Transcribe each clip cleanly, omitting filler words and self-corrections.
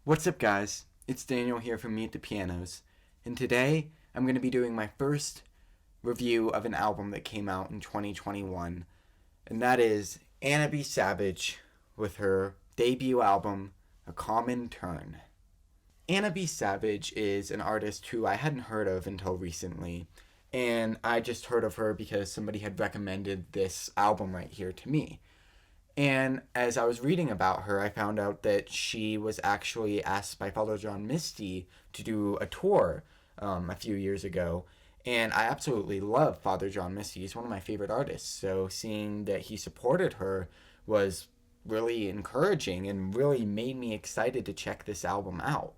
What's up, guys? It's Daniel here from Meet the Pianos, and today I'm going to be doing my first review of an album that came out in 2021, and that is Anna B. Savage with her debut album, A Common Tern. Anna B. Savage is an artist who I hadn't heard of until recently, and I just heard of her because somebody had recommended this album right here to me. And as I was reading about her, I found out that she was actually asked by Father John Misty to do a tour a few years ago. And I absolutely love Father John Misty. He's one of my favorite artists. So seeing that he supported her was really encouraging and really made me excited to check this album out.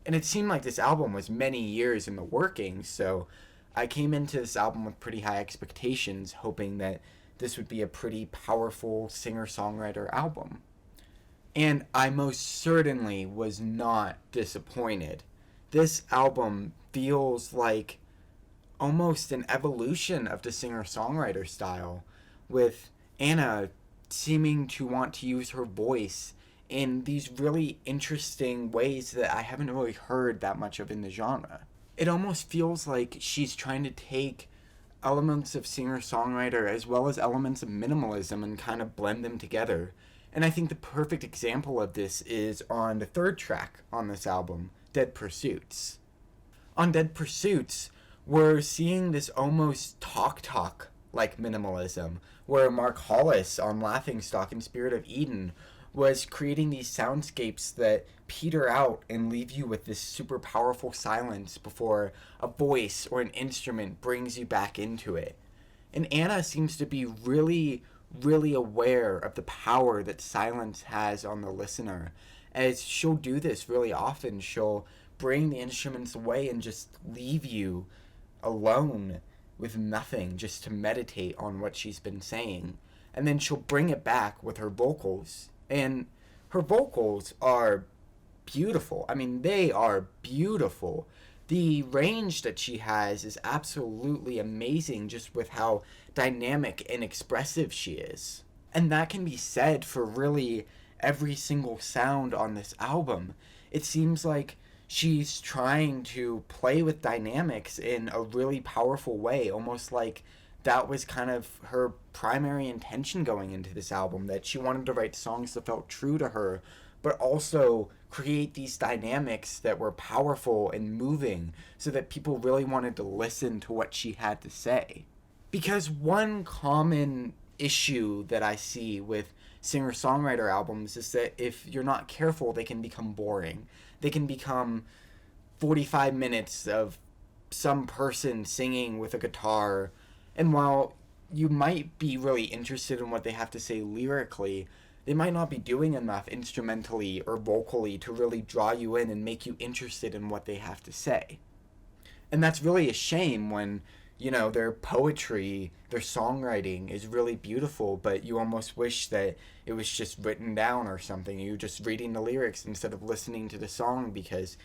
And it seemed like this album was many years in the working, so I came into this album with pretty high expectations, hoping that this would be a pretty powerful singer-songwriter album. And I most certainly was not disappointed. This album feels like almost an evolution of the singer-songwriter style, with Anna seeming to want to use her voice in these really interesting ways that I haven't really heard that much of in the genre. It almost feels like she's trying to take elements of singer-songwriter as well as elements of minimalism and kind of blend them together. And I think the perfect example of this is on the third track on this album, Dead Pursuits. On Dead Pursuits, we're seeing this almost talk like minimalism, where Mark Hollis on Laughingstock and Spirit of Eden was creating these soundscapes that peter out and leave you with this super powerful silence before a voice or an instrument brings you back into it. And Anna seems to be really aware of the power that silence has on the listener. As she'll do this really often, she'll bring the instruments away and just leave you alone with nothing, just to meditate on what she's been saying. And then she'll bring it back with her vocals. And her vocals are beautiful. I mean, they are beautiful. The range that she has is absolutely amazing, just with how dynamic and expressive she is. And that can be said for really every single sound on this album. It seems like she's trying to play with dynamics in a really powerful way, almost like that was kind of her primary intention going into this album, that she wanted to write songs that felt true to her, but also create these dynamics that were powerful and moving so that people really wanted to listen to what she had to say. Because one common issue that I see with singer-songwriter albums is that if you're not careful, they can become boring. They can become 45 minutes of some person singing with a guitar. And while you might be really interested in what they have to say lyrically, they might not be doing enough instrumentally or vocally to really draw you in and make you interested in what they have to say. And that's really a shame when, their poetry, their songwriting is really beautiful, but you almost wish that it was just written down or something. You're just reading the lyrics instead of listening to the song because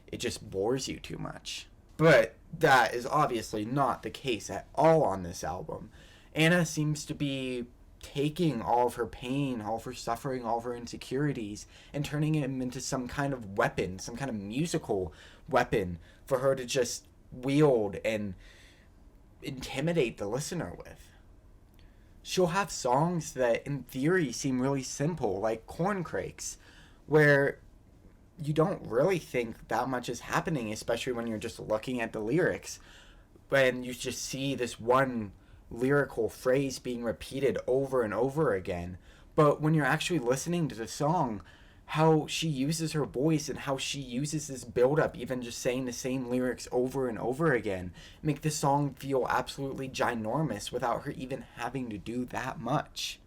it just bores you too much. But that is obviously not the case at all on this album. Anna seems to be taking all of her pain, all of her suffering, all of her insecurities, and turning them into some kind of weapon, some kind of musical weapon for her to just wield and intimidate the listener with. She'll have songs that in theory seem really simple, like Corncrakes, where you don't really think that much is happening, especially when you're just looking at the lyrics. When you just see this one lyrical phrase being repeated over and over again. But when you're actually listening to the song, how she uses her voice and how she uses this build-up, even just saying the same lyrics over and over again, make the song feel absolutely ginormous without her even having to do that much.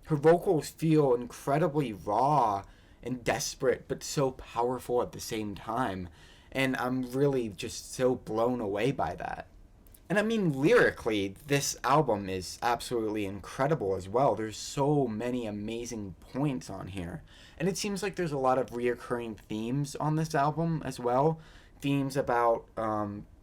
Her vocals feel incredibly raw and desperate, but so powerful at the same time. And I'm really just so blown away by that. And I mean, lyrically, this album is absolutely incredible as well. There's so many amazing points on here. And it seems like there's a lot of reoccurring themes on this album as well. Themes about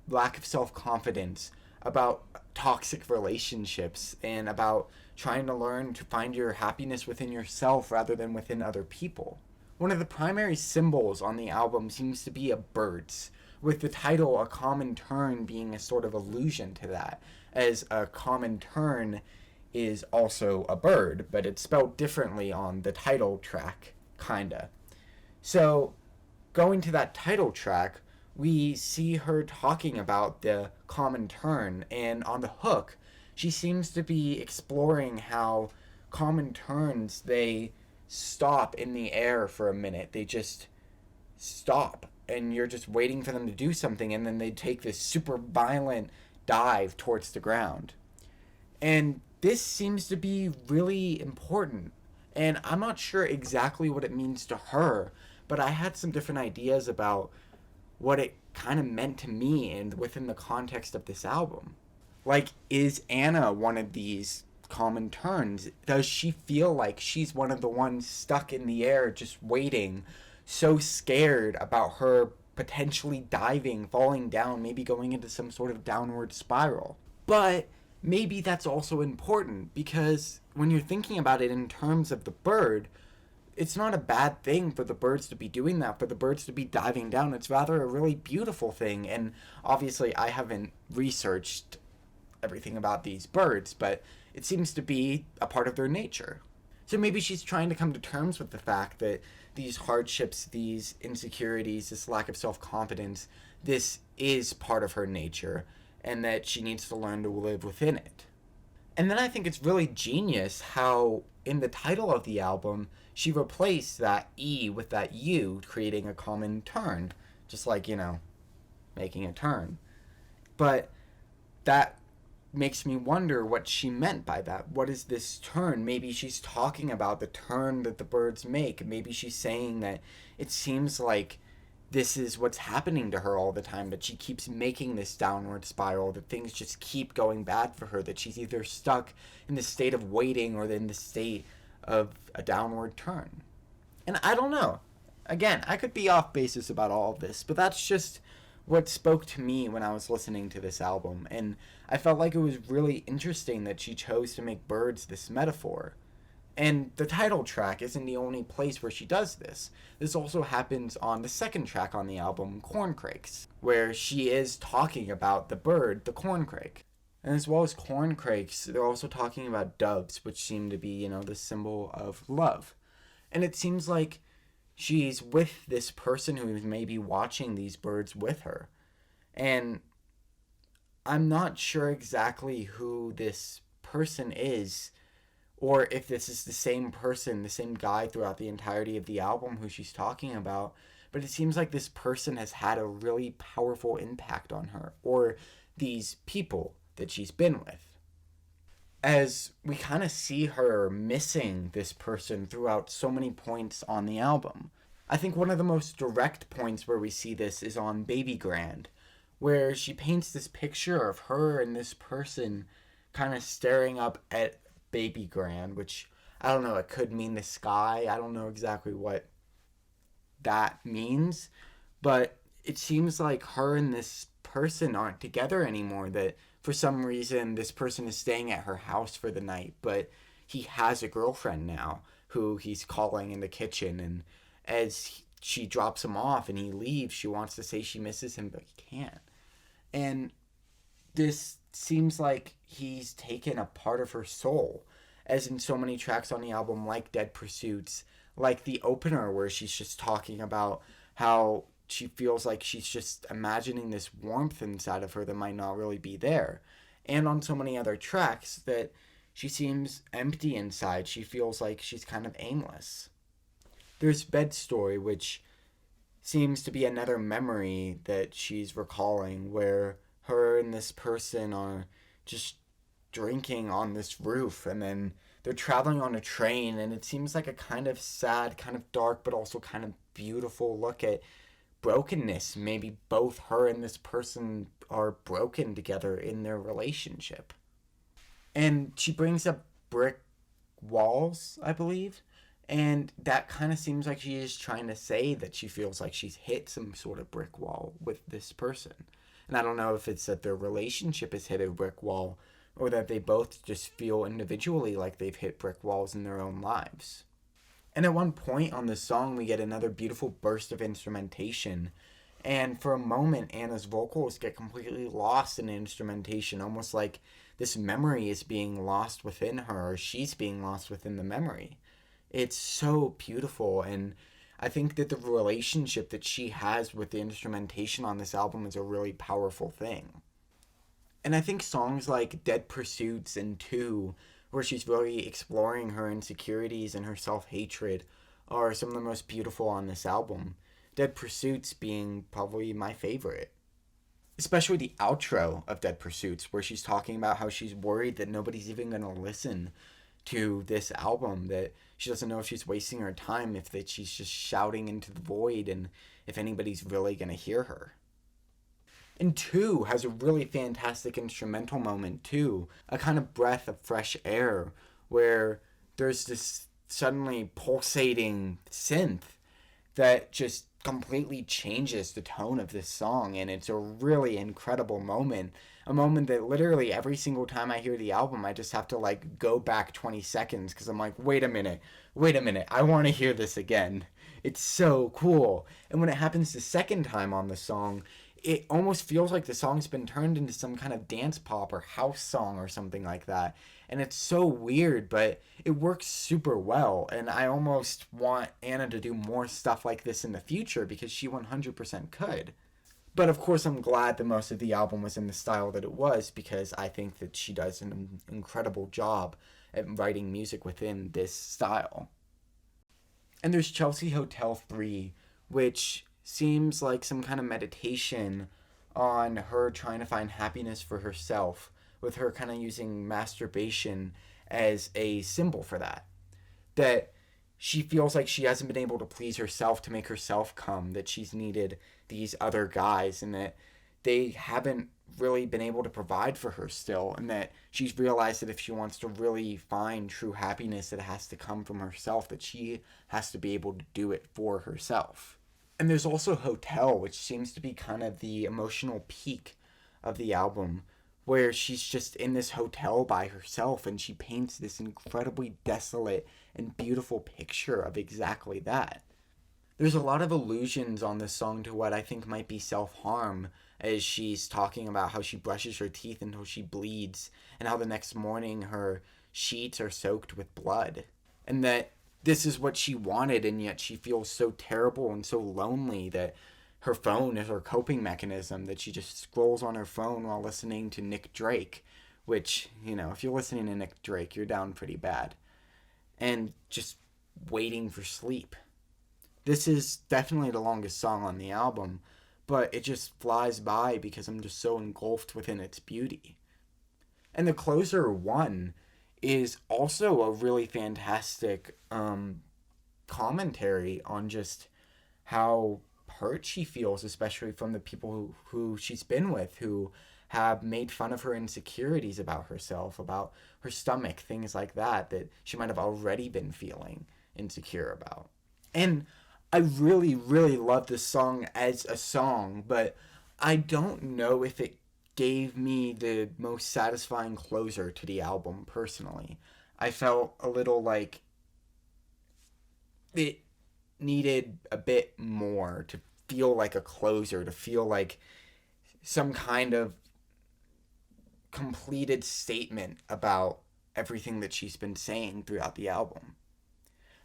lack of self-confidence, about toxic relationships, and about trying to learn to find your happiness within yourself rather than within other people. One of the primary symbols on the album seems to be a bird's, with the title A Common Tern being a sort of allusion to that, as a common tern is also a bird, but it's spelled differently on the title track, kinda. So, going to that title track, we see her talking about the common tern, and on the hook, she seems to be exploring how common terns, they stop in the air for a minute. They just stop, and you're just waiting for them to do something, and then they take this super violent dive towards the ground. And this seems to be really important. And I'm not sure exactly what it means to her, but I had some different ideas about what it kind of meant to me and within the context of this album. Like, is Anna one of these common terns? Does she feel like she's one of the ones stuck in the air just waiting, so scared about her potentially diving, falling down, maybe going into some sort of downward spiral? But maybe that's also important, because when you're thinking about it in terms of the bird, it's not a bad thing for the birds to be doing that, for the birds to be diving down. It's rather a really beautiful thing. And obviously, I haven't researched everything about these birds, but it seems to be a part of their nature. So maybe she's trying to come to terms with the fact that these hardships, these insecurities, this lack of self-confidence, this is part of her nature, and that she needs to learn to live within it. And then I think it's really genius how in the title of the album, she replaced that E with that U, creating a common tern, just like, making a turn. But that makes me wonder what she meant by that. What is this turn? Maybe she's talking about the turn that the birds make. Maybe she's saying that it seems like this is what's happening to her all the time, that she keeps making this downward spiral, that things just keep going bad for her, that she's either stuck in the state of waiting or in the state of a downward turn. And I don't know. Again, I could be off basis about all of this, but that's just what spoke to me when I was listening to this album. And I felt like it was really interesting that she chose to make birds this metaphor. And the title track isn't the only place where she does this. This also happens on the second track on the album, Corncrakes, where she is talking about the bird, the corncrake. And as well as corncrakes, they're also talking about doves, which seem to be, the symbol of love. And it seems like she's with this person who is maybe watching these birds with her. And I'm not sure exactly who this person is, or if this is the same person, the same guy throughout the entirety of the album who she's talking about, but it seems like this person has had a really powerful impact on her, or these people that she's been with. As we kind of see her missing this person throughout so many points on the album. I think one of the most direct points where we see this is on Baby Grand, where she paints this picture of her and this person kind of staring up at Baby Grand, which, I don't know, it could mean the sky. I don't know exactly what that means, but it seems like her and this person aren't together anymore, that for some reason this person is staying at her house for the night, but he has a girlfriend now who he's calling in the kitchen, and as she drops him off and he leaves, she wants to say she misses him, but he can't. And this seems like he's taken a part of her soul, as in so many tracks on the album, like Dead Pursuits, like the opener where she's just talking about how she feels like she's just imagining this warmth inside of her that might not really be there. And on so many other tracks that she seems empty inside. She feels like she's kind of aimless. There's Bedstuy, which seems to be another memory that she's recalling, where her and this person are just drinking on this roof, and then they're traveling on a train, and it seems like a kind of sad, kind of dark, but also kind of beautiful look at brokenness. Maybe both her and this person are broken together in their relationship. And she brings up brick walls, I believe, and that kind of seems like she is trying to say that she feels like she's hit some sort of brick wall with this person. And I don't know if it's that their relationship has hit a brick wall, or that they both just feel individually like they've hit brick walls in their own lives. And at one point on the song, we get another beautiful burst of instrumentation. And for a moment, Anna's vocals get completely lost in the instrumentation, almost like this memory is being lost within her, or she's being lost within the memory. It's so beautiful, and I think that the relationship that she has with the instrumentation on this album is a really powerful thing. And I think songs like Dead Pursuits and Two, where she's really exploring her insecurities and her self-hatred, are some of the most beautiful on this album. Dead Pursuits being probably my favorite. Especially the outro of Dead Pursuits, where she's talking about how she's worried that nobody's even going to listen to this album, that she doesn't know if she's wasting her time, if that she's just shouting into the void, and if anybody's really going to hear her. And Two has a really fantastic instrumental moment too, a kind of breath of fresh air, where there's this suddenly pulsating synth that just completely changes the tone of this song, and it's a really incredible moment. A moment that literally every single time I hear the album, I just have to like go back 20 seconds because I'm like, wait a minute, I want to hear this again. It's so cool. And when it happens the second time on the song, it almost feels like the song's been turned into some kind of dance pop or house song or something like that. And it's so weird, but it works super well. And I almost want Anna to do more stuff like this in the future because she 100% could. But of course, I'm glad that most of the album was in the style that it was, because I think that she does an incredible job at writing music within this style. And there's Chelsea Hotel 3, which seems like some kind of meditation on her trying to find happiness for herself, with her kind of using masturbation as a symbol for that. That she feels like she hasn't been able to please herself to make herself come, that she's needed these other guys, and that they haven't really been able to provide for her still, and that she's realized that if she wants to really find true happiness, it has to come from herself, that she has to be able to do it for herself. And there's also Hotel, which seems to be kind of the emotional peak of the album, where she's just in this hotel by herself, and she paints this incredibly desolate and beautiful picture of exactly that. There's a lot of allusions on this song to what I think might be self-harm, as she's talking about how she brushes her teeth until she bleeds, and how the next morning her sheets are soaked with blood. And that this is what she wanted, and yet she feels so terrible and so lonely that her phone is her coping mechanism, that she just scrolls on her phone while listening to Nick Drake, which, you know, if you're listening to Nick Drake, you're down pretty bad. And just waiting for sleep. This is definitely the longest song on the album, but it just flies by because I'm just so engulfed within its beauty. And the closer One is also a really fantastic commentary on just how hurt she feels, especially from the people who she's been with, who have made fun of her insecurities about herself, about her stomach, things like that, that she might have already been feeling insecure about. And I really, really love this song as a song, but I don't know if it gave me the most satisfying closer to the album, personally. I felt a little like it needed a bit more to feel like a closer, to feel like some kind of completed statement about everything that she's been saying throughout the album.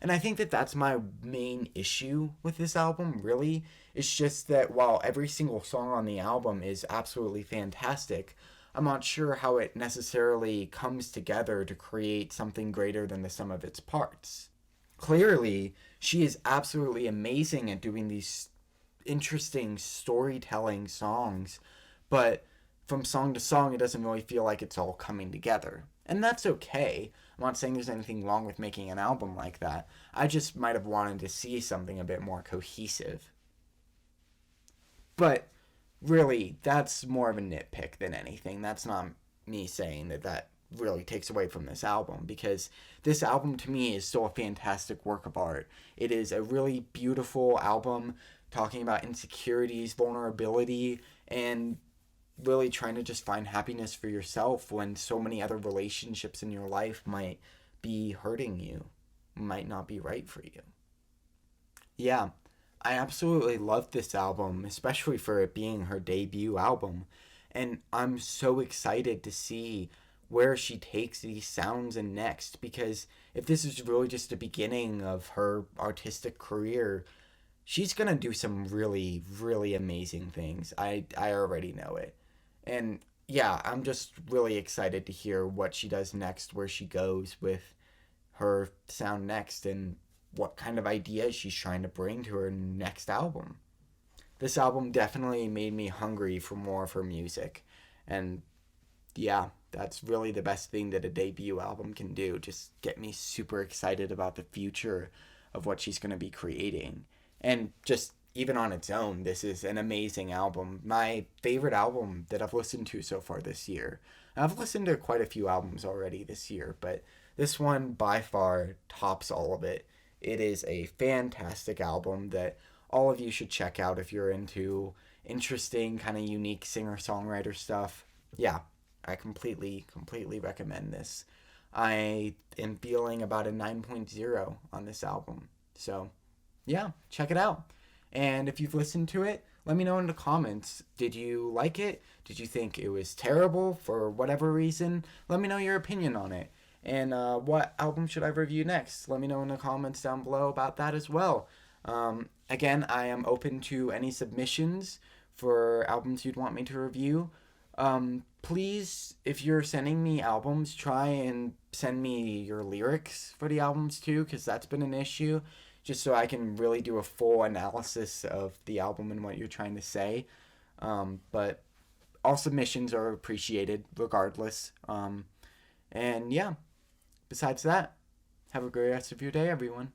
And I think that that's my main issue with this album, really. It's just that while every single song on the album is absolutely fantastic, I'm not sure how it necessarily comes together to create something greater than the sum of its parts. Clearly, she is absolutely amazing at doing these interesting storytelling songs, but from song to song, it doesn't really feel like it's all coming together. And that's okay. I'm not saying there's anything wrong with making an album like that. I just might have wanted to see something a bit more cohesive. But really, that's more of a nitpick than anything. That's not me saying that really takes away from this album, because this album to me is still a fantastic work of art. It is a really beautiful album talking about insecurities, vulnerability, and really trying to just find happiness for yourself when so many other relationships in your life might be hurting you. might not be right for you. Yeah, I absolutely love this album, especially for it being her debut album. And I'm so excited to see where she takes these sounds and next, because if this is really just the beginning of her artistic career, she's gonna do some really, really amazing things. I already know it. And yeah, I'm just really excited to hear what she does next, where she goes with her sound next, and what kind of ideas she's trying to bring to her next album. This album definitely made me hungry for more of her music. And yeah, that's really the best thing that a debut album can do. Just get me super excited about the future of what she's going to be creating. And just even on its own, this is an amazing album. My favorite album that I've listened to so far this year. I've listened to quite a few albums already this year, but this one by far tops all of it. It is a fantastic album that all of you should check out if you're into interesting, kind of unique singer songwriter stuff. Yeah, I completely recommend this. I am feeling about a 9.0 on this album. So, yeah, check it out. And if you've listened to it, let me know in the comments. Did you like it? Did you think it was terrible for whatever reason? Let me know your opinion on it. And what album should I review next? Let me know in the comments down below about that as well. Again, I am open to any submissions for albums you'd want me to review. Please, if you're sending me albums, try and send me your lyrics for the albums too, because that's been an issue, just so I can really do a full analysis of the album and what you're trying to say. But all submissions are appreciated regardless. And yeah, besides that, have a great rest of your day, everyone.